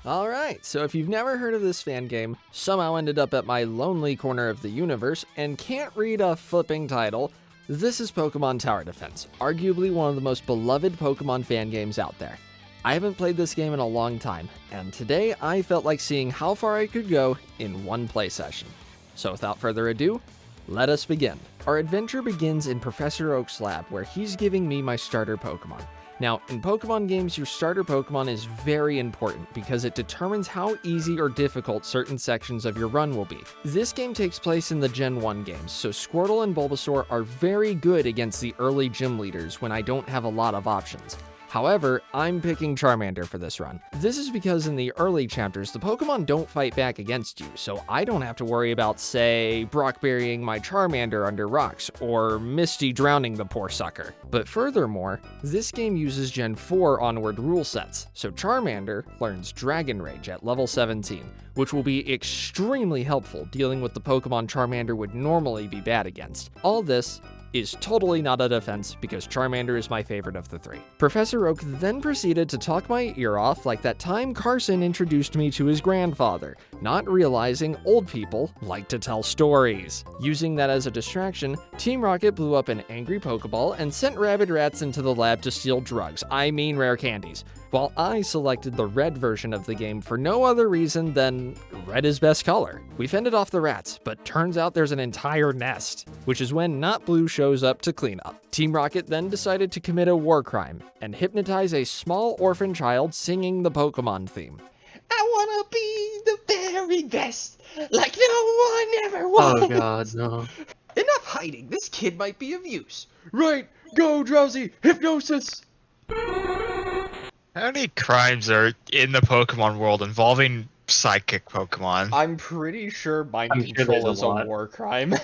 Alright, so if you've never heard of this fan game, somehow ended up at my lonely corner of the universe, and can't read a flipping title, this is Pokemon Tower Defense, arguably one of the most beloved Pokemon fan games out there. I haven't played this game in a long time, and today I felt like seeing how far I could go in one play session. So without further ado, let us begin. Our adventure begins in Professor Oak's lab, where he's giving me my starter Pokemon. Now, in Pokemon games, your starter Pokemon is very important because it determines how easy or difficult certain sections of your run will be. This game takes place in the Gen 1 games, so Squirtle and Bulbasaur are very good against the early gym leaders when I don't have a lot of options. However, I'm picking Charmander for this run. This is because in the early chapters, the Pokemon don't fight back against you, so I don't have to worry about, say, Brock burying my Charmander under rocks, or Misty drowning the poor sucker. But furthermore, this game uses Gen 4 onward rule sets, so Charmander learns Dragon Rage at level 17, which will be extremely helpful dealing with the Pokemon Charmander would normally be bad against. All this is totally not a defense because Charmander is my favorite of the three. Professor Oak then proceeded to talk my ear off like that time Carson introduced me to his grandfather, not realizing old people like to tell stories. Using that as a distraction, Team Rocket blew up an angry Pokeball and sent rabid rats into the lab to steal drugs, I mean rare candies, while I selected the red version of the game for no other reason than red is best color. We fended off the rats, but turns out there's an entire nest, which is when Not Blue shows up to clean up. Team Rocket then decided to commit a war crime and hypnotize a small orphan child singing the Pokemon theme. I wanna be the very best, like no one ever was. Oh god, no. Enough hiding, this kid might be of use. Right, go Drowsy, hypnosis! How many crimes are in the Pokemon world involving psychic Pokemon? I'm pretty sure mind I'm sure control there's is a a lot. war crime.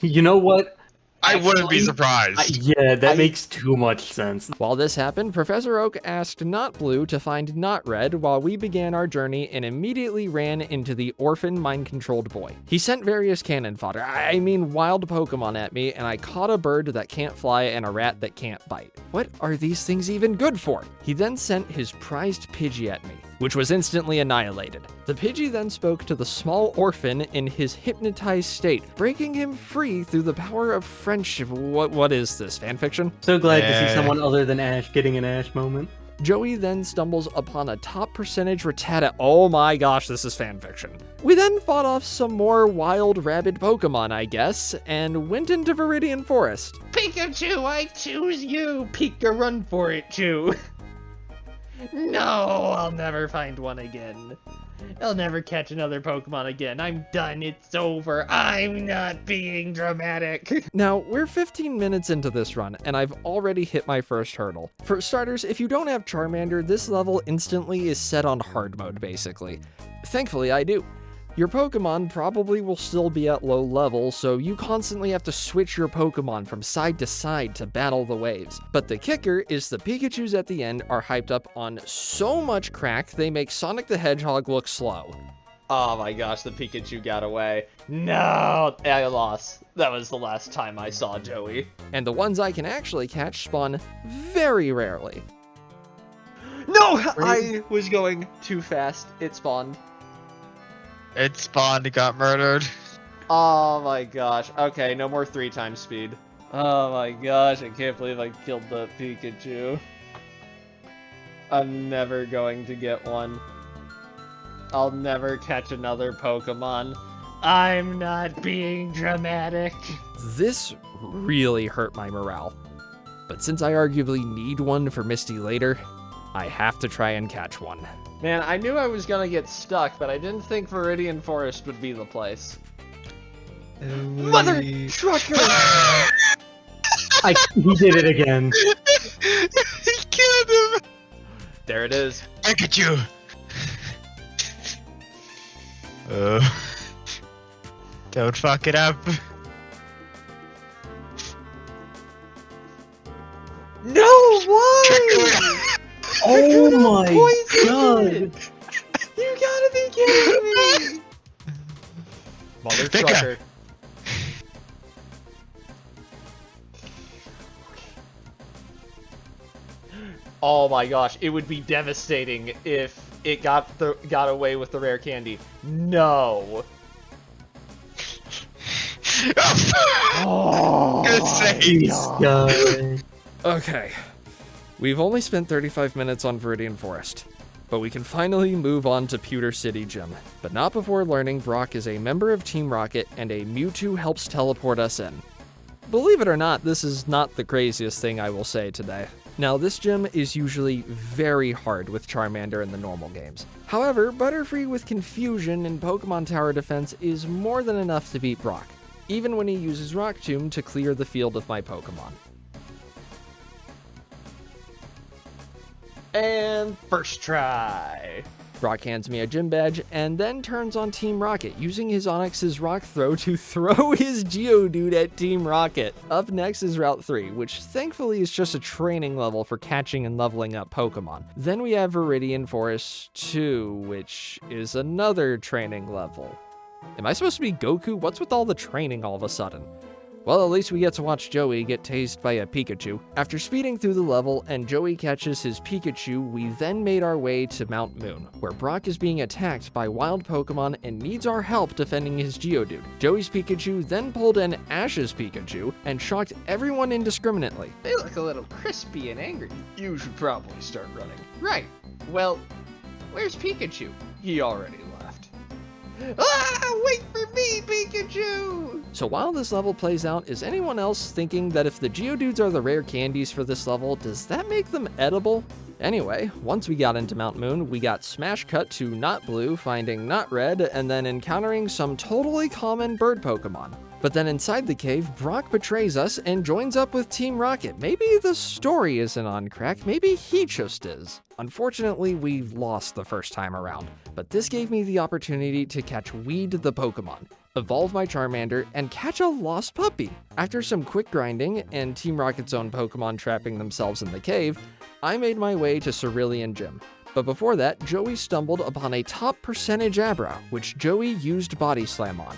You know what? I wouldn't be Actually, surprised. Yeah, that makes too much sense. While this happened, Professor Oak asked Not Blue to find Not Red while we began our journey and immediately ran into the orphan mind-controlled boy. He sent various cannon fodder, I mean wild Pokemon at me, and I caught a bird that can't fly and a rat that can't bite. What are these things even good for? He then sent his prized Pidgey at me, which was instantly annihilated. The Pidgey then spoke to the small orphan in his hypnotized state, breaking him free through the power of friendship. What is this, fanfiction? So glad to see Yeah. someone other than Ash getting an Ash moment. Joey then stumbles upon a top percentage Rattata. Oh my gosh, this is fanfiction. We then fought off some more wild rabid Pokemon, I guess, and went into Viridian Forest. Pikachu, I choose you! Pika, run for it, Chew! No, I'll never find one again. I'll never catch another Pokemon again. I'm done. It's over. I'm not being dramatic. Now, we're 15 minutes into this run, and I've already hit my first hurdle. For starters, if you don't have Charmander, this level instantly is set on hard mode, basically. Thankfully, I do. Your Pokemon probably will still be at low level, so you constantly have to switch your Pokemon from side to side to battle the waves. But the kicker is the Pikachus at the end are hyped up on so much crack they make Sonic the Hedgehog look slow. Oh my gosh, the Pikachu got away. No, I lost. That was the last time I saw Joey. And the ones I can actually catch spawn very rarely. No, I was going too fast. It spawned. It spawned, it got murdered. Oh my gosh. Okay, no more 3 times speed. Oh my gosh, I can't believe I killed the Pikachu. I'm never going to get one. I'll never catch another Pokemon. I'm not being dramatic. This really hurt my morale. But since I arguably need one for Misty later, I have to try and catch one. Man, I knew I was gonna get stuck, but I didn't think Viridian Forest would be the place. Mother trucker! He did it again. He killed him! There it is. Pikachu! Don't fuck it up. No, why? Oh my Poison god. it! You gotta be kidding me! Mother Pika. trucker. Oh my gosh, it would be devastating if it got away with the rare candy. No. Oh, Good save. These guys. Okay. We've only spent 35 minutes on Viridian Forest, but we can finally move on to Pewter City Gym. But not before learning Brock is a member of Team Rocket and a Mewtwo helps teleport us in. Believe it or not, this is not the craziest thing I will say today. Now, this gym is usually very hard with Charmander in the normal games. However, Butterfree with Confusion in Pokemon Tower Defense is more than enough to beat Brock, even when he uses Rock Tomb to clear the field of my Pokemon. And first try. Brock hands me a gym badge and then turns on Team Rocket, using his Onix's Rock Throw to throw his Geodude at Team Rocket. Up next is Route 3, which thankfully is just a training level for catching and leveling up Pokemon. Then we have Viridian Forest 2, which is another training level. Am I supposed to be Goku? What's with all the training all of a sudden? Well, at least we get to watch Joey get tased by a Pikachu. After speeding through the level and Joey catches his Pikachu, we then made our way to Mount Moon, where Brock is being attacked by wild Pokemon and needs our help defending his Geodude. Joey's Pikachu then pulled in Ash's Pikachu and shocked everyone indiscriminately. They look a little crispy and angry. You should probably start running. Right. Well, where's Pikachu? He already left. Ah, wait for me, Pikachu! So while this level plays out, is anyone else thinking that if the Geodudes are the rare candies for this level, does that make them edible? Anyway, once we got into Mount Moon, we got smash cut to Not Blue, finding Not Red, and then encountering some totally common bird Pokemon. But then inside the cave, Brock betrays us and joins up with Team Rocket. Maybe the story isn't on crack, maybe he just is. Unfortunately, we lost the first time around, but this gave me the opportunity to catch Weed the Pokemon, evolve my Charmander, and catch a lost puppy. After some quick grinding and Team Rocket's own Pokemon trapping themselves in the cave, I made my way to Cerulean Gym. But before that, Joey stumbled upon a top percentage Abra, which Joey used Body Slam on.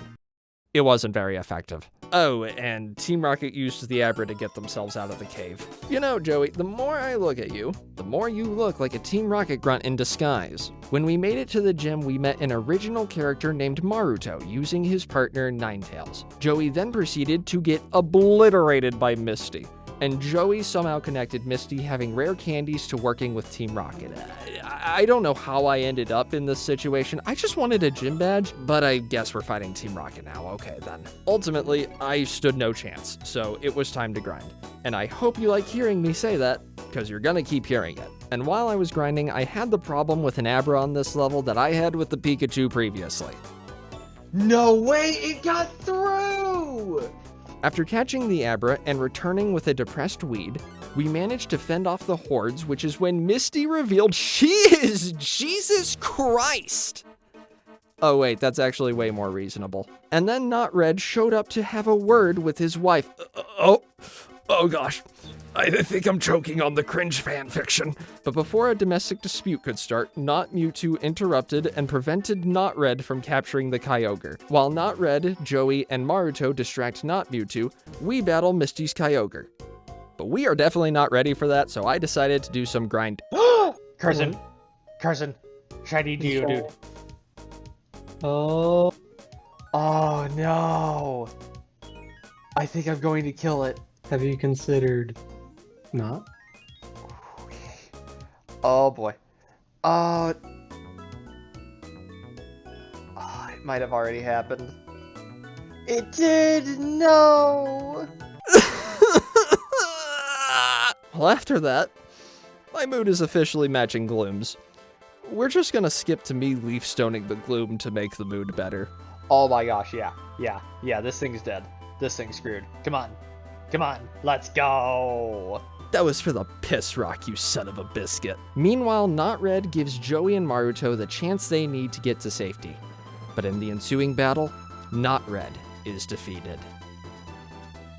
It wasn't very effective. Oh, and Team Rocket used the Abra to get themselves out of the cave. You know, Joey, the more I look at you, the more you look like a Team Rocket grunt in disguise. When we made it to the gym, we met an original character named Maruto, using his partner Ninetales. Joey then proceeded to get obliterated by Misty, and Joey somehow connected Misty having rare candies to working with Team Rocket. I don't know how I ended up in this situation. I just wanted a gym badge, but I guess we're fighting Team Rocket now. Okay, then. Ultimately, I stood no chance, so it was time to grind. And I hope you like hearing me say that, because you're gonna keep hearing it. And while I was grinding, I had the problem with an Abra on this level that I had with the Pikachu previously. No way, it got through! After catching the Abra and returning with a depressed Weed, we managed to fend off the hordes, which is when Misty revealed she is Jesus Christ! Oh wait, that's actually way more reasonable. And then Not Red showed up to have a word with his wife. Oh gosh, I think I'm choking on the cringe fanfiction. But before a domestic dispute could start, Not Mewtwo interrupted and prevented Not Red from capturing the Kyogre. While Not Red, Joey, and Maruto distract Not Mewtwo, we battle Misty's Kyogre. But we are definitely not ready for that, so I decided to do some grind. Carson, shiny Geodude. Oh. Oh no! I think I'm going to kill it. Have you considered not? Oh boy. It might have already happened. It did! No! Well, after that, my mood is officially matching Gloom's. We're just gonna skip to me leaf stoning the Gloom to make the mood better. Oh my gosh, yeah, this thing's dead. This thing's screwed. Come on, let's go! That was for the piss rock, you son of a biscuit. Meanwhile, Not Red gives Joey and Maruto the chance they need to get to safety. But in the ensuing battle, Not Red is defeated.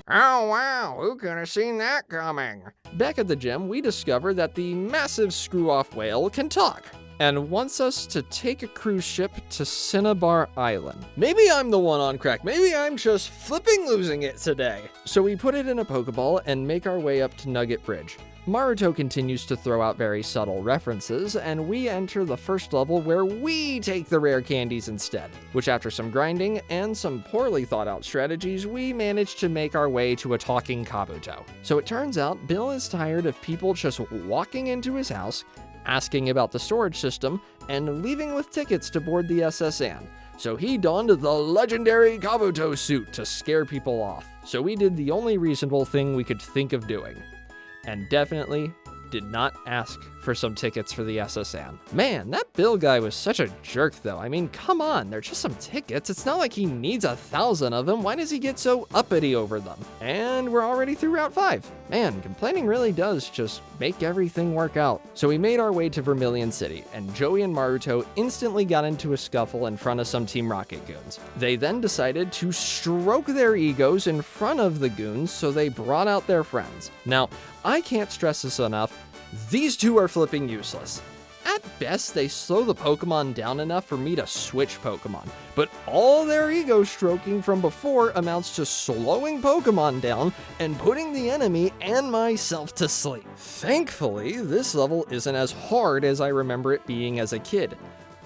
Oh wow, who could have seen that coming? Back at the gym, we discover that the massive screw-off whale can talk and wants us to take a cruise ship to Cinnabar Island. Maybe I'm the one on crack. Maybe I'm just flipping losing it today. So we put it in a Pokeball and make our way up to Nugget Bridge. Maruto continues to throw out very subtle references, and we enter the first level where we take the rare candies instead, which after some grinding and some poorly thought out strategies, we manage to make our way to a talking Kabuto. So it turns out Bill is tired of people just walking into his house, asking about the storage system, and leaving with tickets to board the SS Anne. So he donned the legendary Kabuto suit to scare people off. So we did the only reasonable thing we could think of doing. And definitely did not ask for some tickets for the SS Anne. Man, that Bill guy was such a jerk though. I mean, come on, they're just some tickets. It's not like he needs 1,000 of them. Why does he get so uppity over them? And we're already through Route 5. Man, complaining really does just make everything work out. So we made our way to Vermilion City, and Joey and Maruto instantly got into a scuffle in front of some Team Rocket goons. They then decided to stroke their egos in front of the goons, so they brought out their friends. Now, I can't stress this enough, these two are flipping useless. At best, they slow the Pokemon down enough for me to switch Pokemon, but all their ego stroking from before amounts to slowing Pokemon down and putting the enemy and myself to sleep. Thankfully, this level isn't as hard as I remember it being as a kid.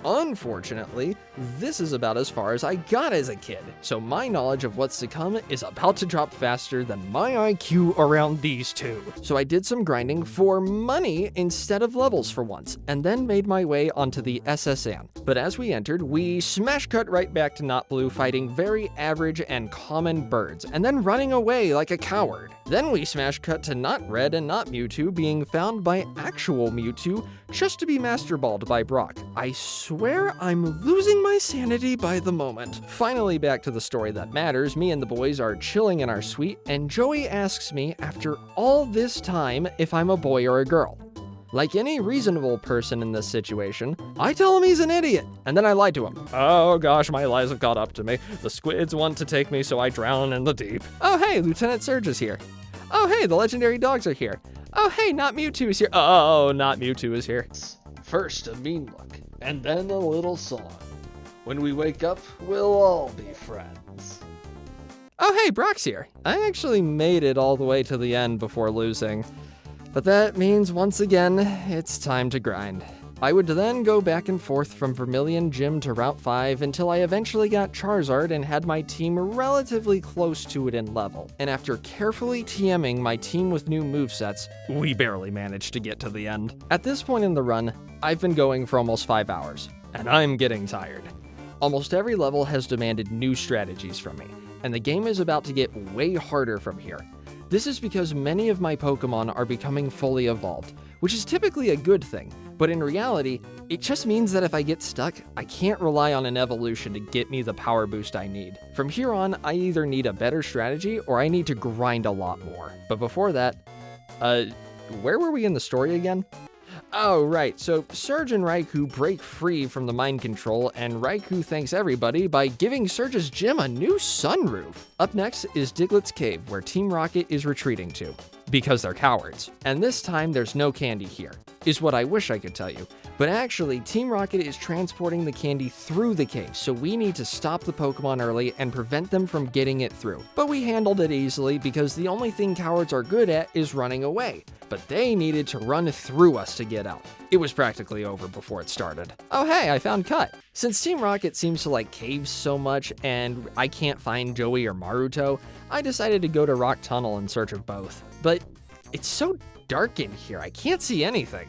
Unfortunately, this is about as far as I got as a kid, so my knowledge of what's to come is about to drop faster than my IQ around these two. So I did some grinding for money instead of levels for once, and then made my way onto the SS Anne. But as we entered, we smash cut right back to Not Blue fighting very average and common birds, and then running away like a coward. Then we smash cut to Not Red and Not Mewtwo being found by actual Mewtwo just to be master balled by Brock. I swear I'm losing my sanity by the moment. Finally, back to the story that matters. Me and the boys are chilling in our suite, and Joey asks me after all this time if I'm a boy or a girl. Like any reasonable person in this situation, I tell him he's an idiot, and then I lie to him. Oh gosh, my lies have caught up to me. The squids want to take me, so I drown in the deep. Oh hey, Lieutenant Surge is here. Oh hey, the legendary dogs are here. Oh hey, Not Mewtwo is here. Oh, Not Mewtwo is here. First a mean look, and then a little song. When we wake up, we'll all be friends. Oh hey, Brock's here. I actually made it all the way to the end before losing. But that means once again, it's time to grind. I would then go back and forth from Vermilion Gym to Route 5 until I eventually got Charizard and had my team relatively close to it in level. And after carefully TMing my team with new movesets, we barely managed to get to the end. At this point in the run, I've been going for almost 5 hours, and I'm getting tired. Almost every level has demanded new strategies from me, and the game is about to get way harder from here. This is because many of my Pokemon are becoming fully evolved, which is typically a good thing, but in reality, it just means that if I get stuck, I can't rely on an evolution to get me the power boost I need. From here on, I either need a better strategy or I need to grind a lot more. But before that, where were we in the story again? Oh, right, so Surge and Raikou break free from the mind control, and Raikou thanks everybody by giving Surge's gym a new sunroof. Up next is Diglett's Cave, where Team Rocket is retreating to, because they're cowards. And this time, there's no candy here, is what I wish I could tell you. But actually, Team Rocket is transporting the candy through the cave, so we need to stop the Pokemon early and prevent them from getting it through. But we handled it easily because the only thing cowards are good at is running away. But they needed to run through us to get out. It was practically over before it started. Oh hey, I found Cut. Since Team Rocket seems to like caves so much and I can't find Joey or Maruto, I decided to go to Rock Tunnel in search of both. But it's so dark in here, I can't see anything.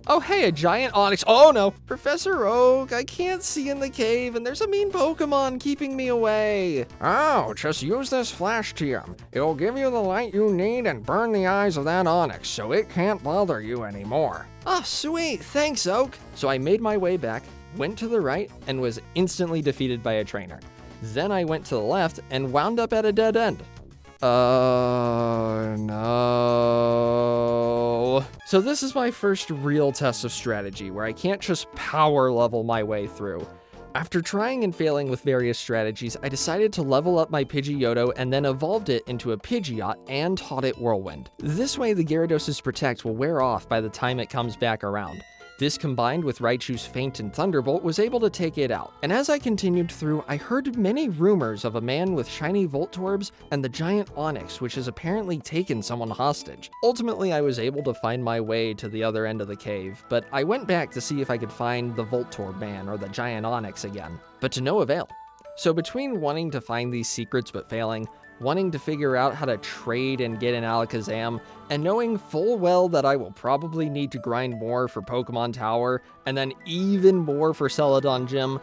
Oh hey, a giant Onix. Oh no, Professor Oak, I can't see in the cave and there's a mean Pokemon keeping me away. Oh, just use this flash TM. It'll give you the light you need and burn the eyes of that Onix so it can't bother you anymore. Oh sweet, thanks Oak. So I made my way back, went to the right, and was instantly defeated by a trainer. Then I went to the left and wound up at a dead end. Oh no. So this is my first real test of strategy where I can't just power level my way through. After trying and failing with various strategies, I decided to level up my Pidgeotto and then evolved it into a Pidgeot and taught it Whirlwind. This way the Gyarados' Protect will wear off by the time it comes back around. This combined with Raichu's Feint and Thunderbolt was able to take it out, and as I continued through, I heard many rumors of a man with shiny Voltorbs and the giant Onix, which has apparently taken someone hostage. Ultimately, I was able to find my way to the other end of the cave, but I went back to see if I could find the Voltorb man or the giant Onix again, but to no avail. So between wanting to find these secrets but failing, wanting to figure out how to trade and get an Alakazam, and knowing full well that I will probably need to grind more for Pokemon Tower, and then even more for Celadon Gym,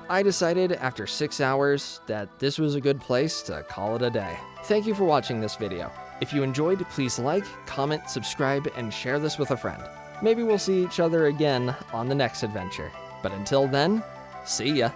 I decided after 6 hours that this was a good place to call it a day. Thank you for watching this video. If you enjoyed, please like, comment, subscribe, and share this with a friend. Maybe we'll see each other again on the next adventure. But until then, see ya!